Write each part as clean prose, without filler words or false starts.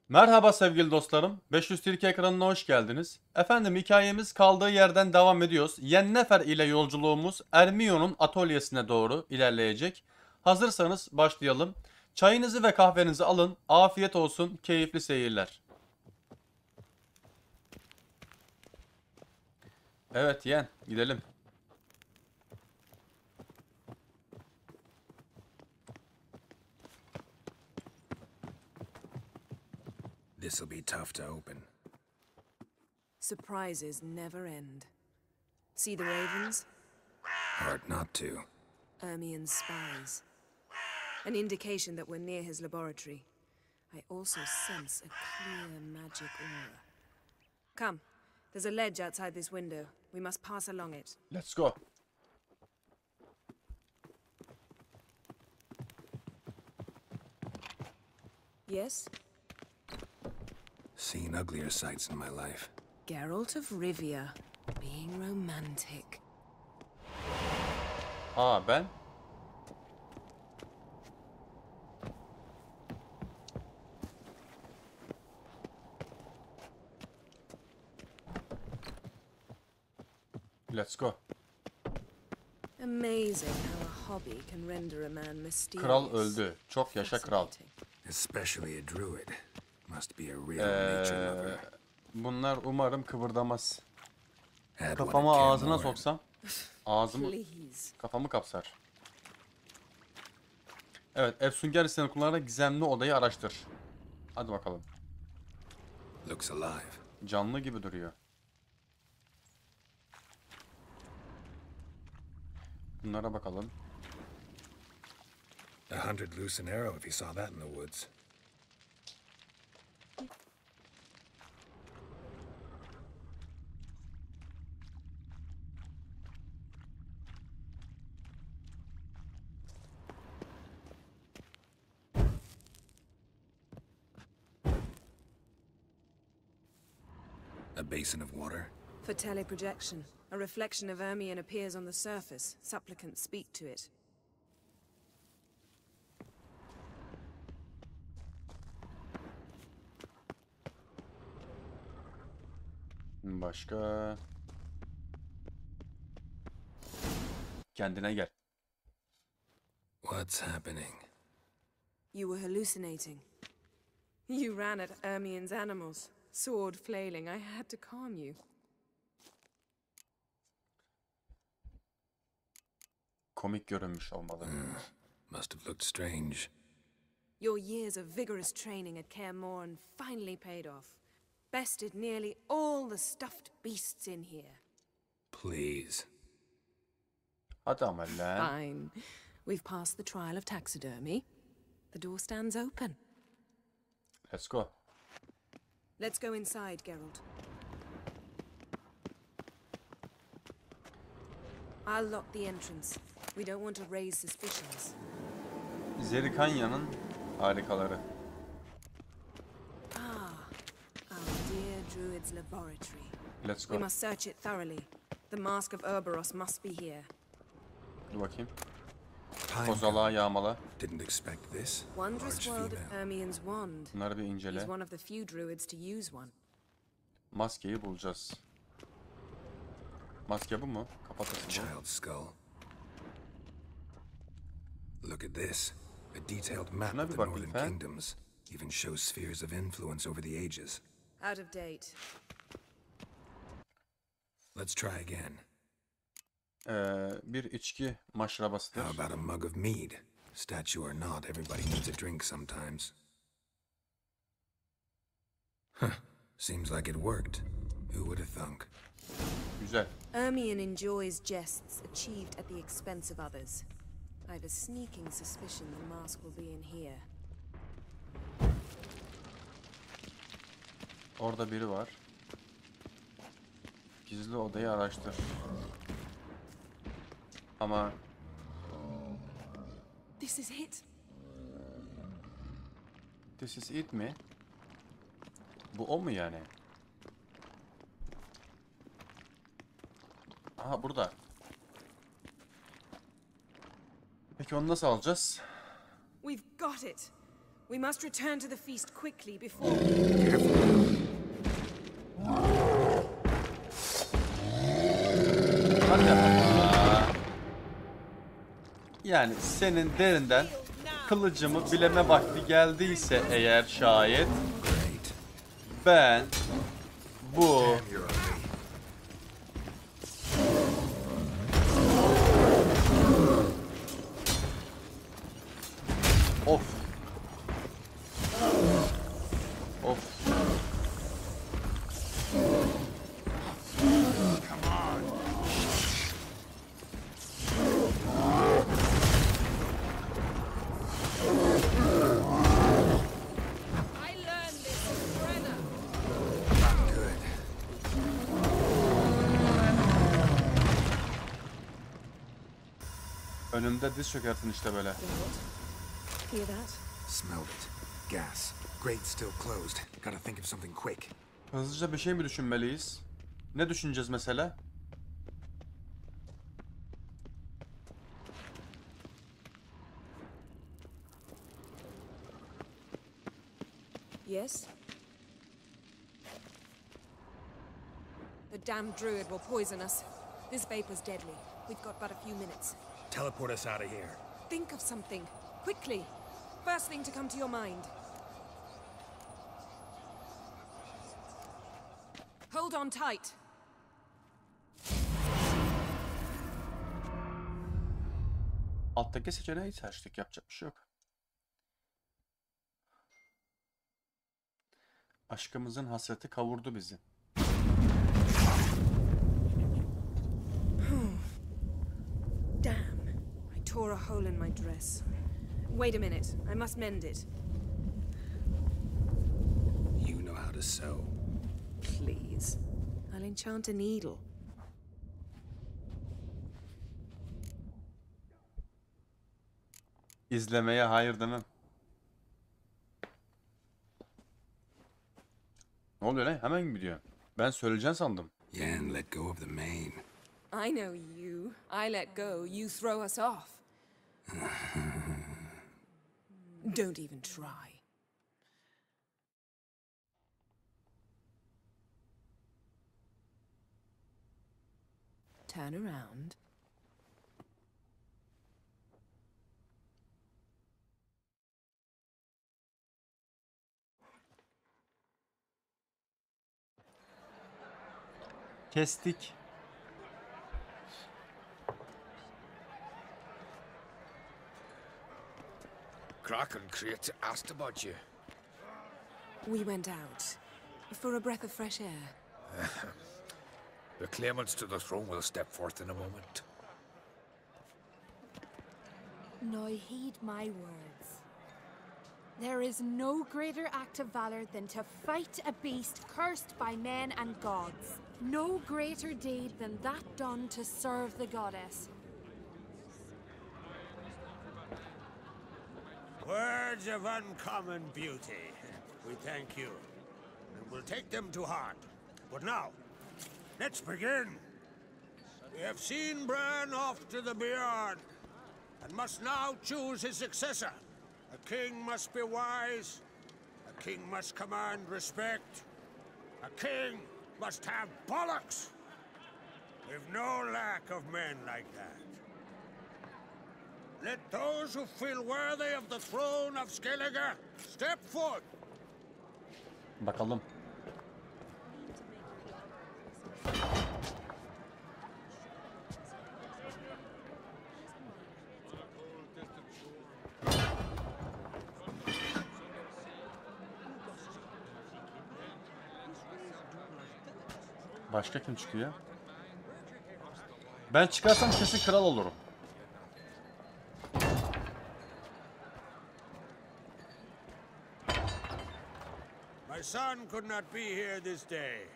Merhaba sevgili dostlarım. 500 Türkiye ekranına hoş geldiniz. Efendim hikayemiz kaldığı yerden devam ediyoruz. Yennefer ile yolculuğumuz Ermion'un atölyesine doğru ilerleyecek. Hazırsanız başlayalım. Çayınızı ve kahvenizi alın. Afiyet olsun. Keyifli seyirler. Evet yen gidelim. This'll be tough to open. Surprises never end. See the ravens? Hard not to. Ermion's spies. An indication that we're near his laboratory. I also sense a clear magic aura. Come, there's a ledge outside this window. We must pass along it. Let's go. Yes? Seen uglier sights in my life. Geralt of Rivia, being romantic. Ben? Let's go. Amazing how a hobby can render a man mysterious. Kral öldü. Çok yaşa kral. Especially a druid. Must be a real nature lover. Bunlar umarım kıvırdamaz. Had one Kafamı at ağzına Cairn soksam ağzımı Please. kafamı kapsar. Evet, Efsunger listenin kullanarak gizemli odayı araştır. Hadi bakalım. Looks alive. Canlı gibi duruyor. Bunlara bakalım. A hunter'd loose an arrow if he saw that in the woods. A basin of water. For teleprojection, a reflection of Ermion appears on the surface. Supplicants speak to it. Başka. Kendine gel. What's happening? You were hallucinating. You ran at Ermion's animals, sword flailing. I had to calm you. Komik görünmüş olmalı. Must have looked strange. Your years of vigorous training at Kaer Morhen finally paid off. Bested nearly all the stuffed beasts in here. Please. Hadi ama lan. Fine. We've passed the trial of taxidermy. The door stands open. Let's go. Let's go inside, Geralt. I'll lock the entrance. We don't want to raise suspicions. Zerikanya'nın harikaları. Our dear druid's laboratory. Let's We go. must search it thoroughly. The mask of Ouroboros must be here. Dur bakayım. Pine Kozalağı yağmala. Didn't expect this. Wondrous Large world of female. Ermion's wand. Bunları bir He's incele. one of the few druids to use one. Maskeyi bulacağız. Maske bu mu? Kafatası bu. Child's skull. Look at this. A detailed map Şuna of bir the bakayım, northern ha? kingdoms. Even shows spheres of influence over the ages. Out of date. Let's try again. Bir içki maşrabasıdır. How about a mug of mead? Statue or not, everybody needs a drink sometimes. Huh. Seems like it worked. Who would have thunk? Güzel. Ermion enjoys jests achieved at the expense of others. I have a sneaking suspicion the mask will be in here. Orada biri var. Gizli odayı araştır. Ama This is it. this is it mi? Bu o mu yani? Aha burada. Peki onu nasıl alacağız? We've got it. We must return to the feast quickly before... Hadi ama. Yani senin derinden kılıcımı bileme vakti geldiyse eğer şayet ben bu of of önümde diz çökertin işte böyle. Hear that? Smelled it. Gas. Grate still closed. Gotta think of something quick. Hızlıca bir şey mi düşünmeliyiz? Ne düşüneceğiz mesela? Yes? The damned druid will poison us. This vapor's deadly. We've got but a few minutes. Teleport us out of here. Think of something. Quickly. First thing to come to your mind. Hold on tight. Alttaki seçeneği seçtik. Yapacak bir şey yok. Aşkımızın hasreti kavurdu bizi. Damn. I tore a hole in my dress. Wait a minute. I must mend it. You know how to sew. Please. I'll enchant a needle. İzlemeye hayır demem. Ne oluyor lan? Hemen mi gidiyor? Ben söyleyeceğim sandım. Yen, let go of the mane. I know you. I let go. You throw us off. Don't even try. Turn around. Kestik. Kraken crate asked about you. We went out for a breath of fresh air. The claimants to the throne will step forth in a moment. Now heed my words. There is no greater act of valor than to fight a beast cursed by men and gods. No greater deed than that done to serve the goddess. Words of uncommon beauty. We thank you, and we'll take them to heart. But now, let's begin. We have seen Bran off to the beyond, and must now choose his successor. A king must be wise. A king must command respect. A king must have bollocks. We've no lack of men like that. Let those who feel worthy of the throne of Skellige step forth. Bakalım. Başka kim çıkıyor? Ben çıkarsam kesin kral olurum. My son could not be here this day.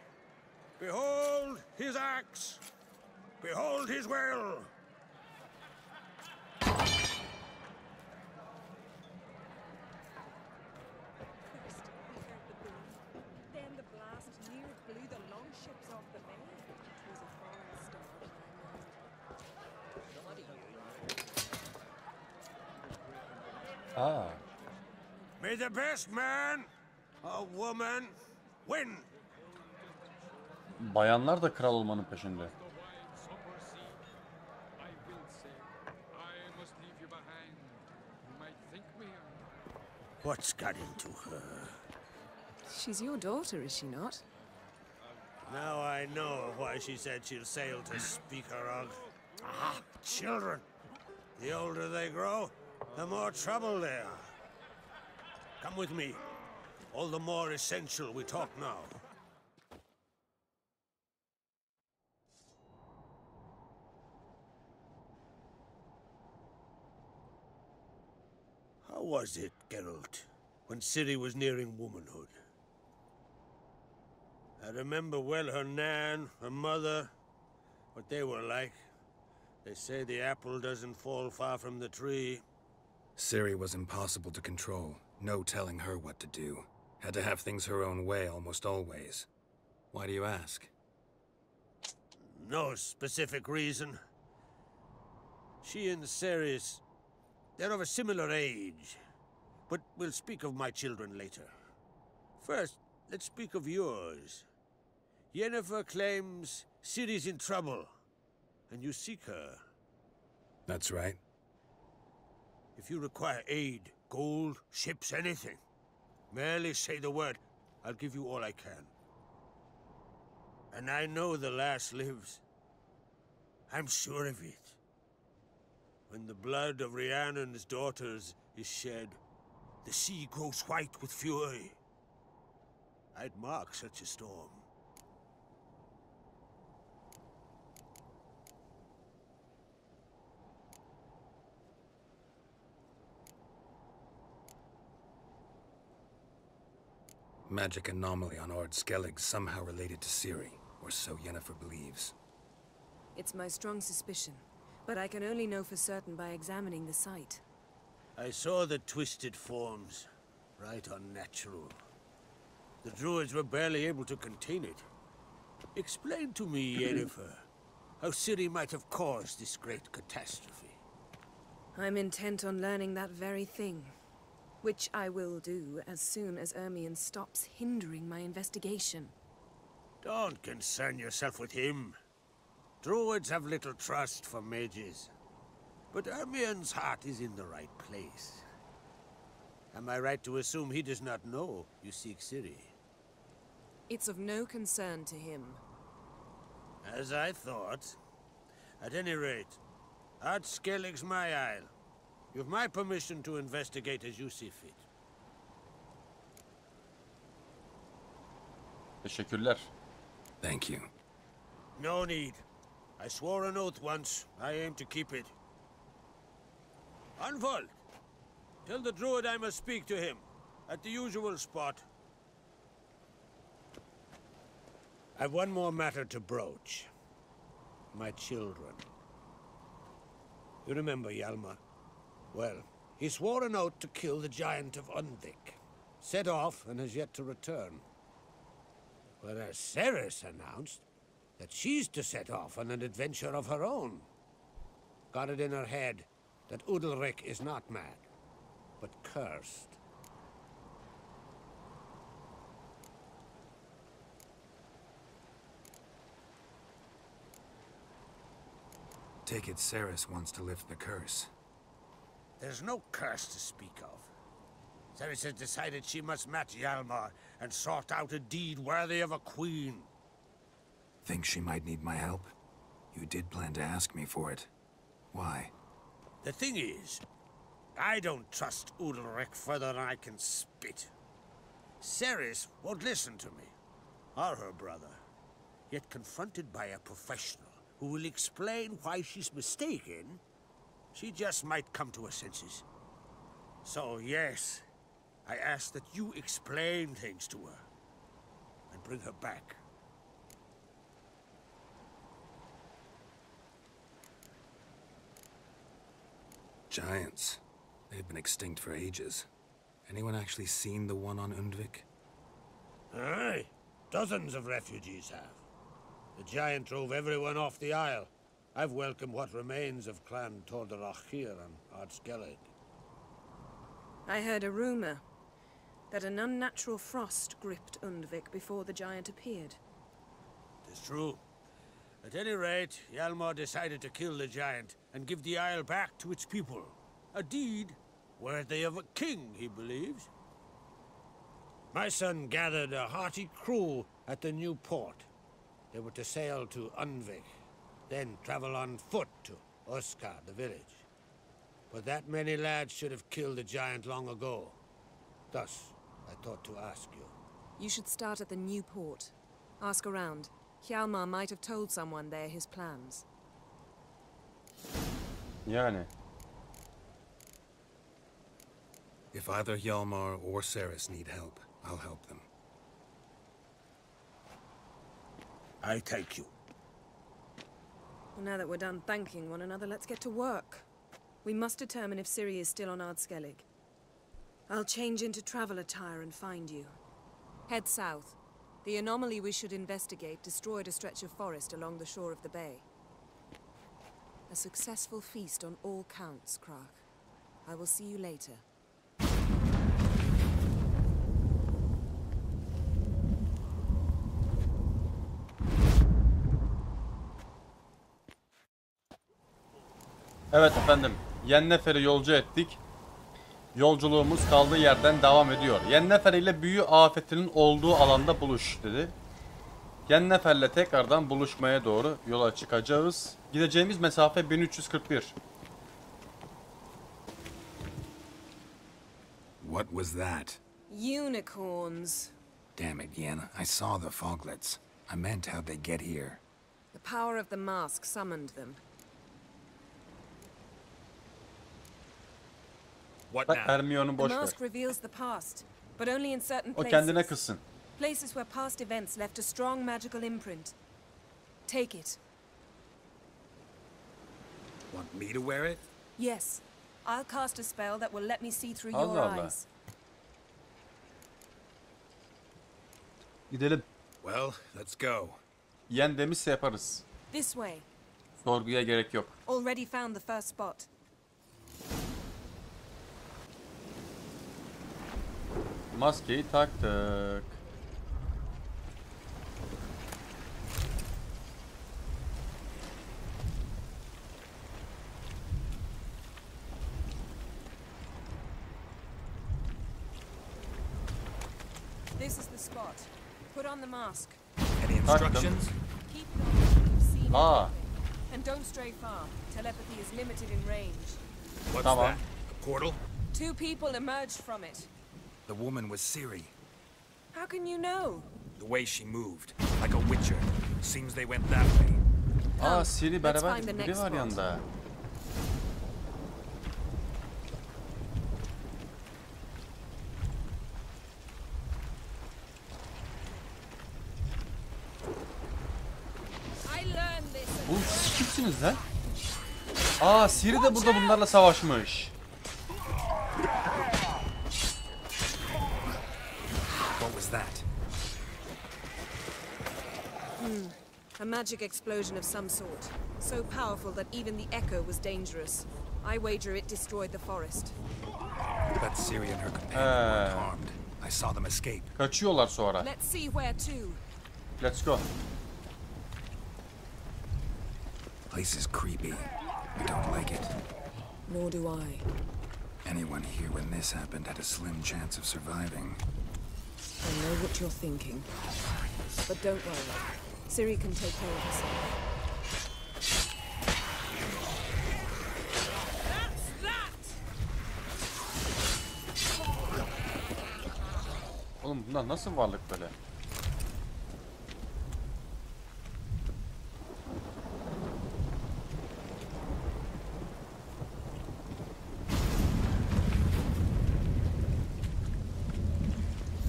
Behold his axe. Behold his will. Then the blast near blew the longships off the bay. It was a foreign star, Aa. May the best man or woman win. Bayanlar da kral olmanın peşinde. What's got into her? She's your daughter, is she not? Now I know why she said she'll sail to Speakerog. Ah, children. The older they grow, the more trouble they are. Come with me. All the more essential we talk now. How was it, Geralt, when Ciri was nearing womanhood? I remember well her nan, her mother, what they were like. They say the apple doesn't fall far from the tree. Ciri was impossible to control. No telling her what to do. Had to have things her own way almost always. Why do you ask? No specific reason. She and Ceres, they're of a similar age. But we'll speak of my children later. First, let's speak of yours. Yennefer claims Ciri's in trouble, and you seek her. That's right. If you require aid, gold, ships, anything, merely say the word. I'll give you all I can. And I know the lass lives. I'm sure of it. When the blood of Rhiannon's daughters is shed, the sea grows white with fury. I'd mark such a storm. Magic anomaly on Ord Skellig somehow related to Ciri, or so Yennefer believes. It's my strong suspicion, but I can only know for certain by examining the site. I saw the twisted forms. Right unnatural. The druids were barely able to contain it. Explain to me, Yennefer, how Ciri might have caused this great catastrophe. I'm intent on learning that very thing, which I will do as soon as Ermion stops hindering my investigation. Don't concern yourself with him. Druids have little trust for mages. But Ermion's heart is in the right place. Am I right to assume he does not know you seek Ciri? It's of no concern to him. As I thought. At any rate, Ard Skellig's my isle. You've my permission to investigate as you see fit. Teşekkürler. Thank you. No need. I swore an oath once. I aim to keep it. Unfold! Tell the druid I must speak to him. At the usual spot. I've one more matter to broach. My children. You remember Hjalmar? Well, he swore an oath to kill the giant of Undvik. Set off and has yet to return. Whereas Ceres announced that she's to set off on an adventure of her own. Got it in her head that Udalric is not mad, but cursed. Take it Ceres wants to lift the curse. There's no curse to speak of. Ceres has decided she must match Hjalmar and sort out a deed worthy of a queen. Think she might need my help? You did plan to ask me for it. Why? The thing is, I don't trust Udalric further than I can spit. Ceres won't listen to me, or her brother. Yet confronted by a professional who will explain why she's mistaken, she just might come to her senses. So yes, I ask that you explain things to her and bring her back. Giants. They've been extinct for ages. Anyone actually seen the one on Undvik? Aye, dozens of refugees have. The giant drove everyone off the isle. I've welcomed what remains of Clan Tordarach here on Ard Skellig. I heard a rumor. that an unnatural frost gripped Undvik before the giant appeared. It's true. At any rate, Hjalmar decided to kill the giant and give the isle back to its people. A deed worthy of a king, he believes. My son gathered a hearty crew at the new port. They were to sail to Undvik, then travel on foot to Oskar, the village. But that many lads should have killed the giant long ago. Thus, I thought to ask you. You should start at the new port. Ask around. Hjalmar might have told someone there his plans. Yani. If either Hjalmar or Ceres need help, I'll help them. I thank you. Well, now that we're done thanking one another, let's get to work. We must determine if Ciri is still on Ardskellig. I'll change into travel attire and find you. Head south. The anomaly we should investigate destroyed a stretch of forest along the shore of the bay. A successful feast on all counts, Krak. I will see you later. Evet efendim. Yennefer'i yolcu ettik. Yolculuğumuz kaldığı yerden devam ediyor. Yennefer ile büyü afetinin olduğu alanda buluş dedi. Yennefer'le tekrardan buluşmaya doğru yola çıkacağız. Gideceğimiz mesafe 1341. What was that? Unicorns. Damn it, Yen. I saw the foglets. I meant how'd they get here? The power of the mask summoned them. What Bak now? Hermione'u The boş ver. mask reveals the past, but only in certain O places. kendine kızsın. Places where past events left a strong magical imprint. Take it. Want me to wear it? Yes. I'll cast a spell that will let me see through Allah your Allah. eyes. Gidelim. Well, let's go. Yen demişse yaparız. This way. Sorguya gerek yok. Already found the first spot. Maskeyi taktık. This is the spot. Put on the mask. Any instructions? Keep going. You've seen Ah. everything. And don't stray far. Telepathy is limited in range. What's Tamam. that? A portal? Two people emerged from it. The woman was Ciri. How can you know? The way she moved, like a witcher. Seems they went that way. Aa Ciri let's beraber find the biri next var spot. yanında. I learned this. Oğlum siz kimsiniz lan? Aa Ciri de burada bunlarla savaşmış. What was that? A magic explosion of some sort. So powerful that even the echo was dangerous. I wager it destroyed the forest. But Ciri and her companion weren't harmed. I saw them escape. Kaçıyorlar sonra. Let's see where to. Let's go. Place is creepy. I don't like it. Nor do I. Anyone here when this happened had a slim chance of surviving. I know what you're thinking. But don't worry. Ciri can take care of herself. That's that! Oğlum bunlar nasıl varlık böyle?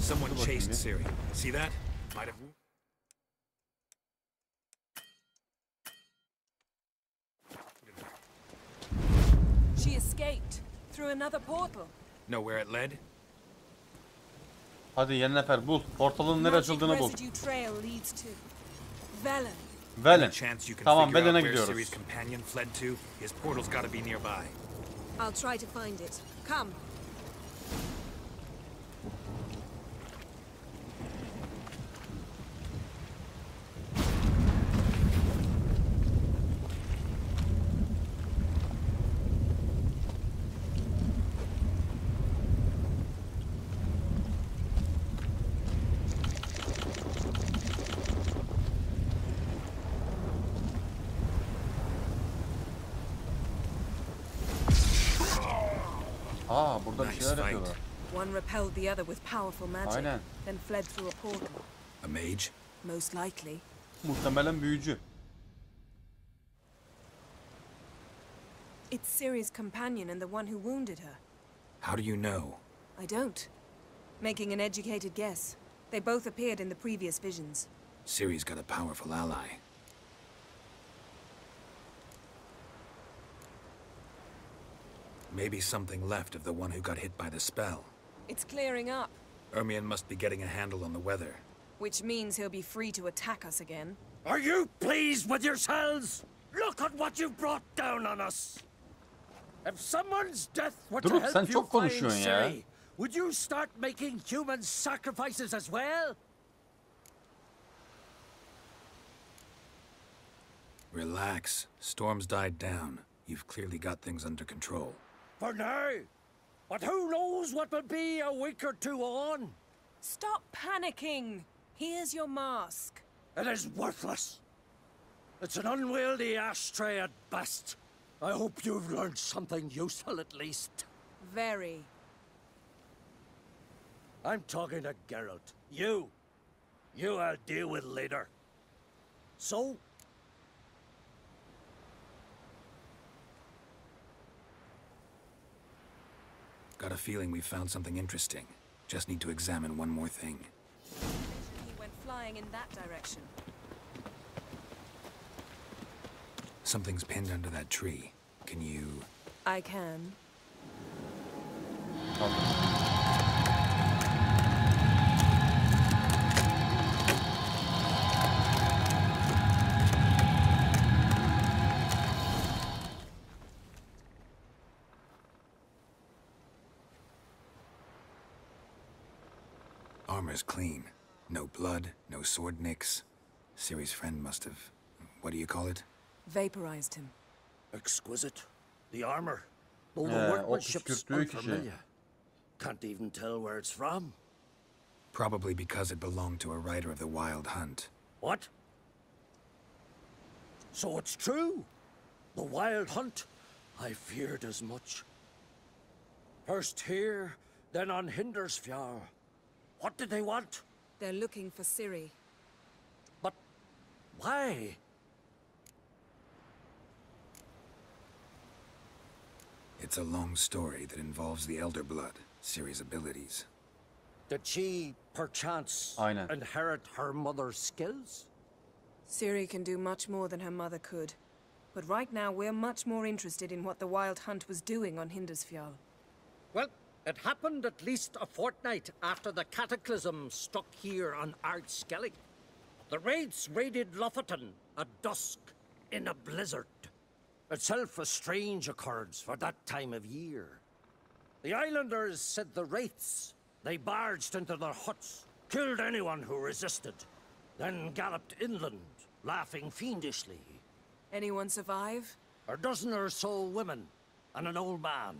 Someone Dur bakayım chased bir. Ciri. See that? Might have. She escaped through another portal. Know where it led? Hadi Yennefer bul. Portalın nereye Magic açıldığını bul. residue trail leads to Velen. Velen. Chance you can Tamam figure Velen'e out where gidiyoruz. Ciri's companion fled to? His portal's got to be nearby. I'll try to find it. Come. Aa, burada bir Nice şeyler fight. yapıyorlar. One repelled the other with powerful magic, Aynen. then fled through a portal. A mage? Most likely. Muhtemelen büyücü. It's Ciri's companion and the one who wounded her. How do you know? I don't. Making an educated guess. They both appeared in the previous visions. Ciri's got a powerful ally. Maybe something left of the one who got hit by the spell. It's clearing up, Ermion must be getting a handle on the weather. which means he'll be free to attack us again. Are you pleased with yourselves? Look at what you've brought down on us. If someone's death were to Druk, sen help you çok find konuşuyorsun ya. Ciri, would you start making human sacrifices as well? Relax. Storm's died down. You've clearly got things under control. For now. But who knows what will be a week or two on? Stop panicking! Here's your mask. It is worthless. It's an unwieldy ashtray at best. I hope you've learned something useful at least. Very. I'm talking to Geralt. You I'll deal with later. So? Got a feeling we found something interesting. Just need to examine one more thing. He went flying in that direction. Something's pinned under that tree. Can you... I can. Armor's clean. No blood, no sword nicks. Ciri's friend must have... What do you call it? Vaporized him. Exquisite. The armor. Though the Yeah, workmanship's püskürttüğü kişi. unfamiliar. Can't even tell where it's from. Probably because it belonged to a rider of the Wild Hunt. What? So it's true. The Wild Hunt. I feared as much. First here, then on Hindersfjall. What did they want? They're looking for Ciri. But why? It's a long story that involves the Elder Blood, Ciri's abilities. Did she, perchance, Aynen. inherit her mother's skills? Ciri can do much more than her mother could. But right now, we're much more interested in what the Wild Hunt was doing on Hindersfjall. Well, it happened at least a fortnight after the cataclysm struck here on Ardskellig. The raids raided Lofoten at dusk in a blizzard. Itself a strange occurrence for that time of year. The islanders said the wraiths. They barged into their huts, killed anyone who resisted, then galloped inland, laughing fiendishly. Anyone survive? A dozen or so women, and an old man.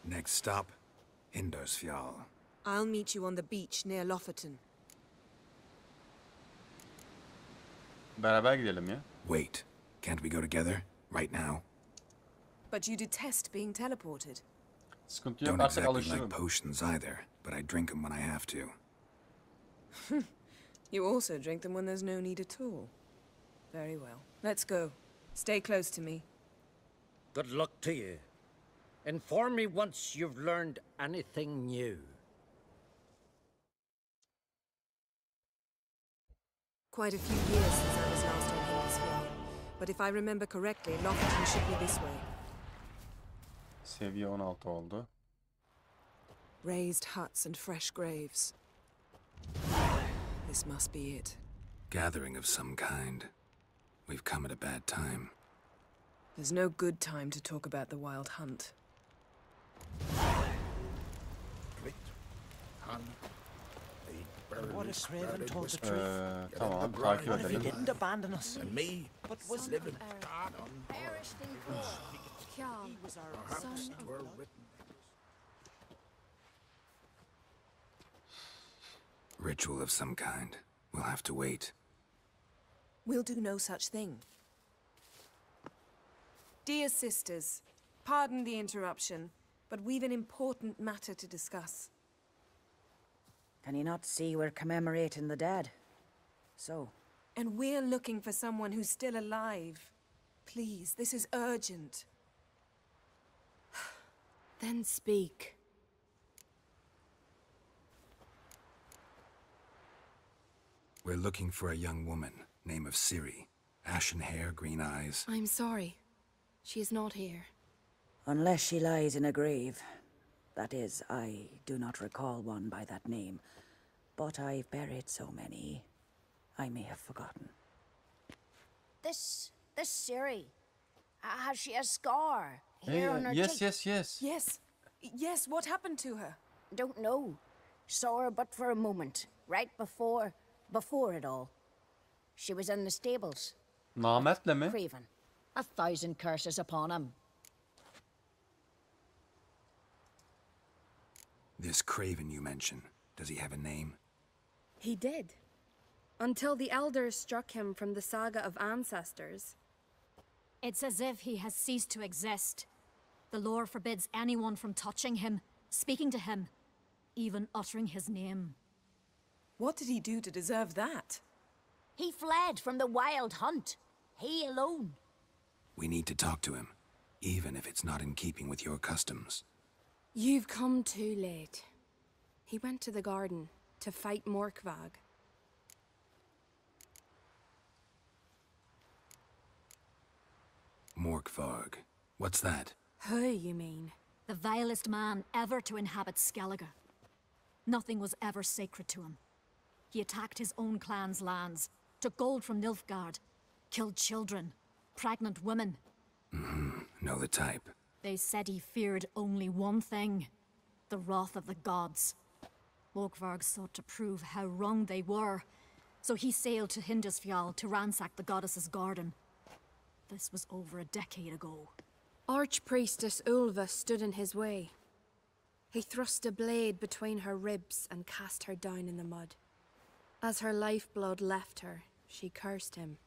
Next stop, Hindersfjall. I'll meet you on the beach near Lofoten. Beraber gidelim ya. Wait, can't we go together? Right now? But you detest being teleported. Sıkıntı yok, Don't artık exactly like alışırım. potions either, but I drink them when I have to. You also drink them when there's no need at all. Very well. Let's go. Stay close to me. Good luck to you. Inform me once you've learned anything new. Quite a few years since I was last on Hindersfjall. But if I remember correctly, Lofoten should be this way. Seviye 16 oldu. Raised huts and fresh graves. This must be it. Gathering of some kind. We've come at a bad time. There's no good time to talk about the Wild Hunt. What if Craven told the truth? Tamam, takip What if he edelim. didn't abandon us? And me, But was living Ritual of some kind. We'll have to wait. We'll do no such thing. Dear sisters, pardon the interruption, but we've an important matter to discuss. Can you not see we're commemorating the dead? So? And we're looking for someone who's still alive. Please, this is urgent. Then speak. We're looking for a young woman, name of Ciri. Ashen hair, green eyes. I'm sorry. She is not here. Unless she lies in a grave. That is, I do not recall one by that name. But I've buried so many, I may have forgotten. This Ciri, has she a scar here on her Yes, cheek? yes. Yes, what happened to her? Don't know. Saw her but for a moment, right before it all. She was in the stables. Namertle mi? Craven. 1,000 curses upon him. This Craven you mention, does he have a name? He did. Until the elders struck him from the saga of ancestors. It's as if he has ceased to exist. The lore forbids anyone from touching him, speaking to him, even uttering his name. What did he do to deserve that? He fled from the wild hunt. He alone. We need to talk to him, even if it's not in keeping with your customs. You've come too late. He went to the garden to fight Morkvag. Morkvarg. What's that? Who, you mean? The vilest man ever to inhabit Skellige. Nothing was ever sacred to him. He attacked his own clan's lands, took gold from Nilfgaard, killed children, pregnant women. Know the type. They said he feared only one thing, the wrath of the gods. Morkvarg sought to prove how wrong they were, so he sailed to Hindisfjall to ransack the goddess's garden. This was over a decade ago. Archpriestess Ulva stood in his way. He thrust a blade between her ribs and cast her down in the mud. As her lifeblood left her, she cursed him,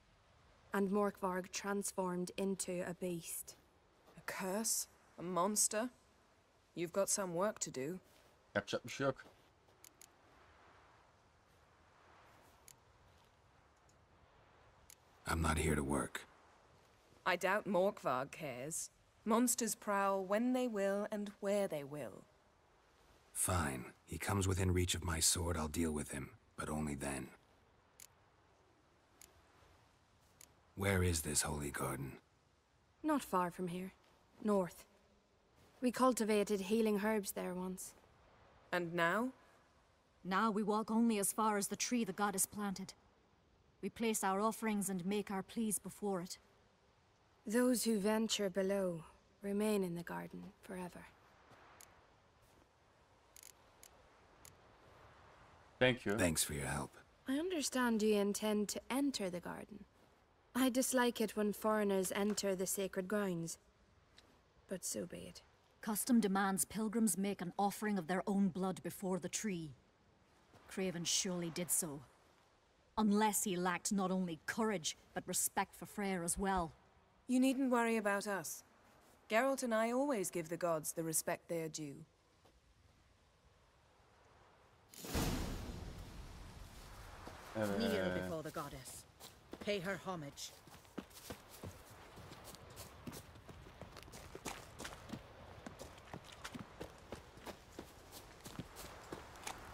and Morkvarg transformed into a beast. A curse? A monster? You've got some work to do. Yapacak bir şey yok. I'm not here to work. I doubt Morkvarg cares. Monsters prowl when they will and where they will. Fine. He comes within reach of my sword, I'll deal with him. But only then. Where is this holy garden? Not far from here. North. We cultivated healing herbs there once. And now? Now we walk only as far as the tree the goddess planted. We place our offerings and make our pleas before it. Those who venture below remain in the garden forever. Thank you. Thanks for your help. I understand you intend to enter the garden. I dislike it when foreigners enter the sacred grounds. But so be it. Custom demands pilgrims make an offering of their own blood before the tree. Craven surely did so. Unless he lacked not only courage, but respect for Freyr as well. You needn't worry about us. Geralt and I always give the gods the respect they are due. Kneel before the goddess. Pay her homage.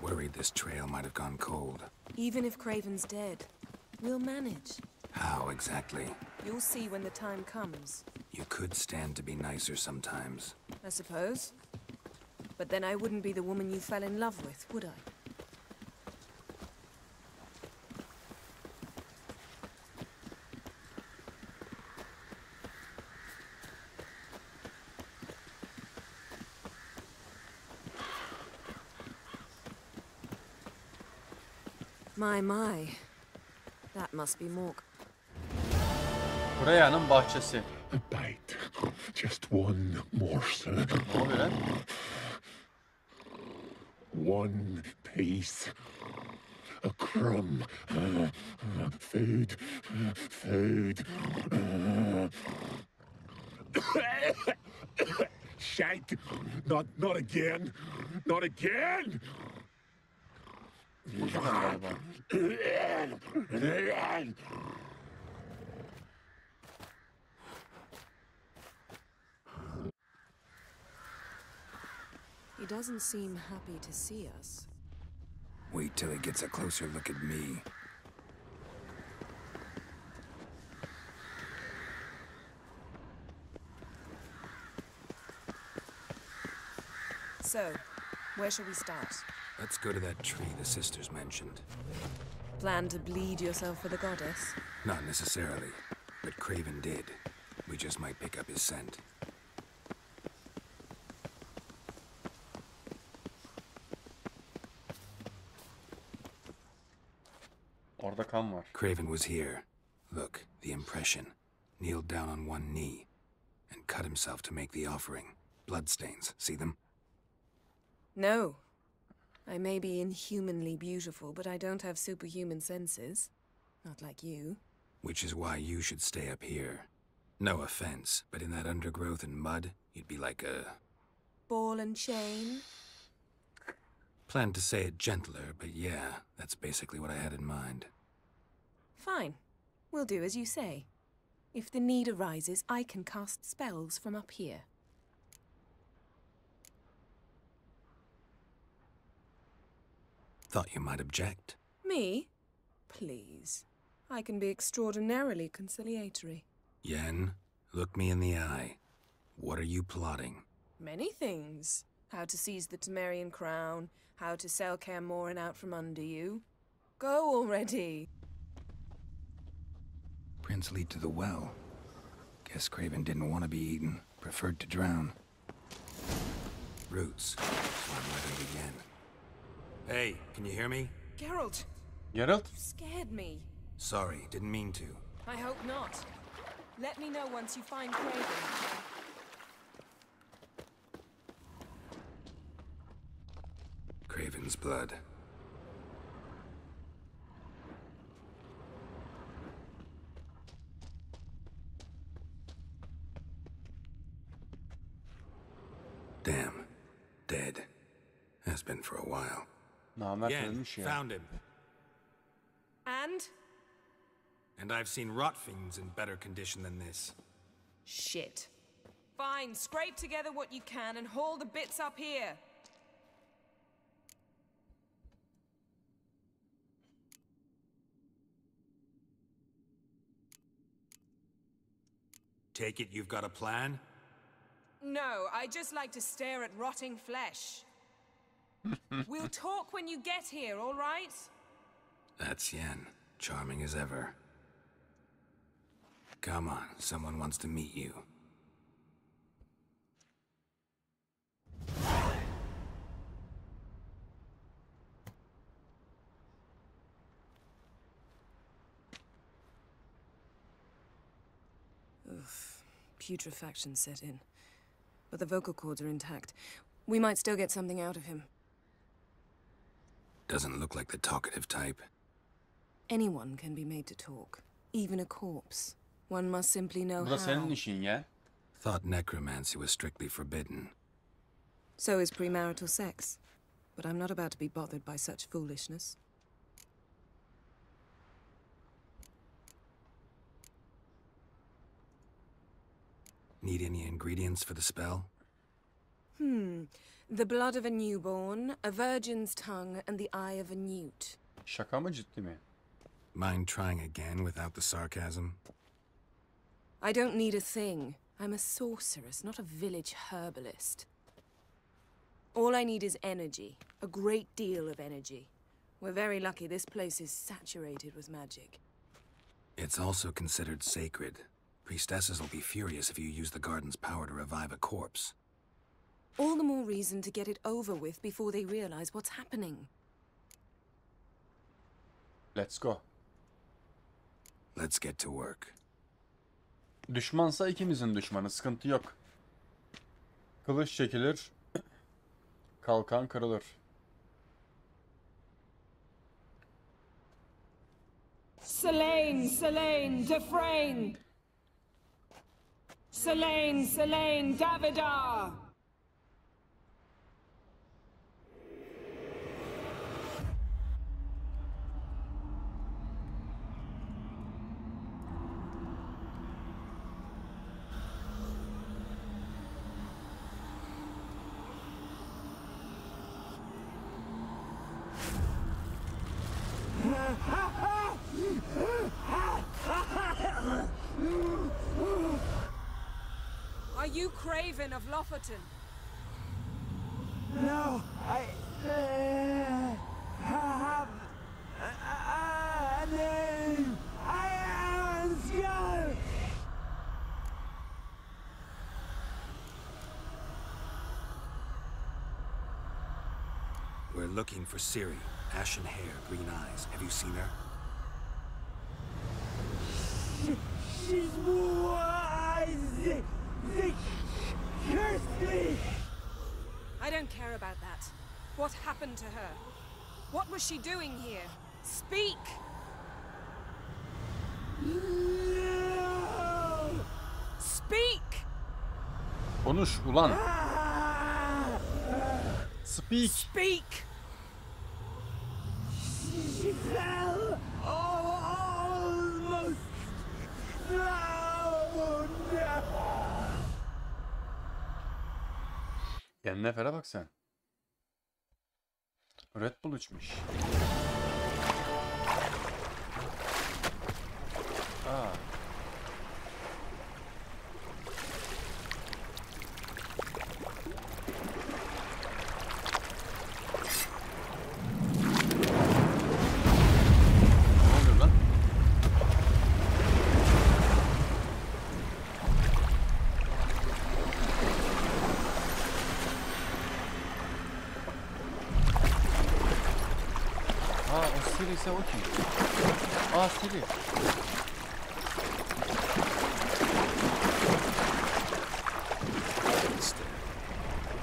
Worried this trail might have gone cold. Even if Craven's dead, we'll manage. How exactly? You'll see when the time comes. You could stand to be nicer sometimes. I suppose. But then I wouldn't be the woman you fell in love with, would I? My. That must be Mork. Freya'nın bahçesi. A bite. Just one morsel. Ne oluyor lan? One piece. A crumb. Food. Food. Shank! Not again! Not again! Koşuyorum galiba. He doesn't seem happy to see us. Wait till he gets a closer look at me. So, where shall we start? Let's go to that tree the sisters mentioned. Plan to bleed yourself for the goddess? Not necessarily, but Craven did. We just might pick up his scent. Orada kan var. Craven was here. Look, the impression. Kneeled down on one knee and cut himself to make the offering. Bloodstains, see them? No. I may be inhumanly beautiful, but I don't have superhuman senses. Not like you. Which is why you should stay up here. No offense, but in that undergrowth and mud, you'd be like a... Ball and chain? Planned to say it gentler, but yeah, that's basically what I had in mind. Fine. We'll do as you say. If the need arises, I can cast spells from up here. Thought you might object. Me? Please. I can be extraordinarily conciliatory. Yen, look me in the eye. What are you plotting? Many things. How to seize the Temerian crown, how to sell Kaer Morhen out from under you. Go already! Prince lead to the well. Guess Craven didn't want to be eaten, preferred to drown. Roots, so I'm letting begin. Hey, can you hear me? Geralt! Geralt? You scared me. Sorry, didn't mean to. I hope not. Let me know once you find Craven. Craven's blood. Damn. Dead. Has been for a while. Namert Yen, ölmüş ya. found him. And? And I've seen rot fiends in better condition than this. Shit. Fine, scrape together what you can and haul the bits up here. Take it you've got a plan? No, I just like to stare at rotting flesh. We'll talk when you get here, all right? That's Yen. Charming as ever. Come on, someone wants to meet you. Putrefaction set in. But the vocal cords are intact. We might still get something out of him. Doesn't look like the talkative type. Anyone can be made to talk. Even a corpse. One must simply know Bu da senin how. işin ya. Thought necromancy was strictly forbidden. So is premarital sex. But I'm not about to be bothered by such foolishness. Need any ingredients for the spell? The blood of a newborn, a virgin's tongue, and the eye of a newt. Şaka mı ciddi mi? Mind trying again without the sarcasm? I don't need a thing. I'm a sorceress, not a village herbalist. All I need is energy. A great deal of energy. We're very lucky this place is saturated with magic. It's also considered sacred. Priestesses will be furious if you use the garden's power to revive a corpse. All the more reason to get it over with before they realize what's happening. Let's go. Let's get to work. Düşmansa ikimizin düşmanı. Sıkıntı yok. Kılıç çekilir. Kalkan kırılır. Selene, Selene, Defrain! Selene, Selene, Davida! Are you Craven of Lofoten? No, I have a name. I am Skull. We're looking for Ciri. Ashen hair, green eyes. Have you seen her? She's wise. They cursed me. I don't care about that. What happened to her? What was she doing here? Speak! No. Speak! Konuş ulan. Speak. Speak! She fell almost. No. Yennefer'e bak sen. Red Bull içmiş. Aa. Ne oluyor lan? Aa, o Ciri ise o kim? Aa, Ciri. Mister,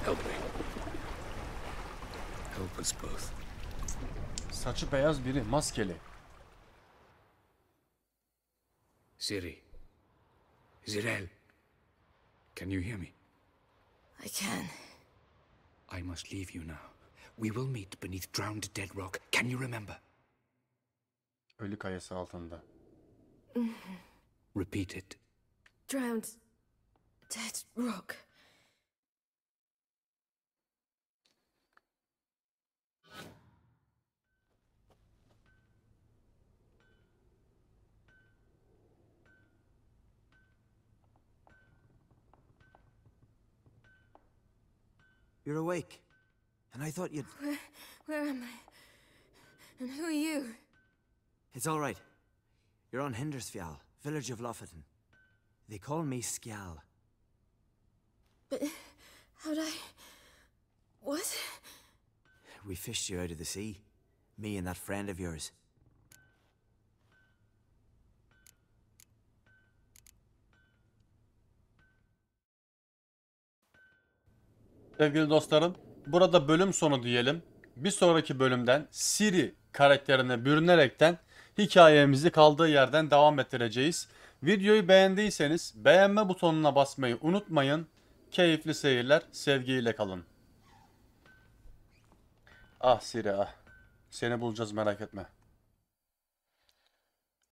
help me. Help us both. Saçı beyaz biri, maskeli. Ciri. Zirel. Can you hear me? I can. I must leave you now. We will meet beneath drowned dead rock. Can you remember? Ölü kayası altında. Repeat it. Drowned. Dead rock. You're awake. And I thought you'd... Where am I? And who are you? It's all right. You're on Hindersfjall, village of Lofoten. They call me Skjal. But how'd I... What? We fished you out of the sea. Me and that friend of yours. Sevgili dostlarım, burada bölüm sonu diyelim. Bir sonraki bölümden Ciri karakterine bürünerekten hikayemizi kaldığı yerden devam ettireceğiz. Videoyu beğendiyseniz beğenme butonuna basmayı unutmayın. Keyifli seyirler, sevgiyle kalın. Ah Ciri ah. Seni bulacağız, merak etme.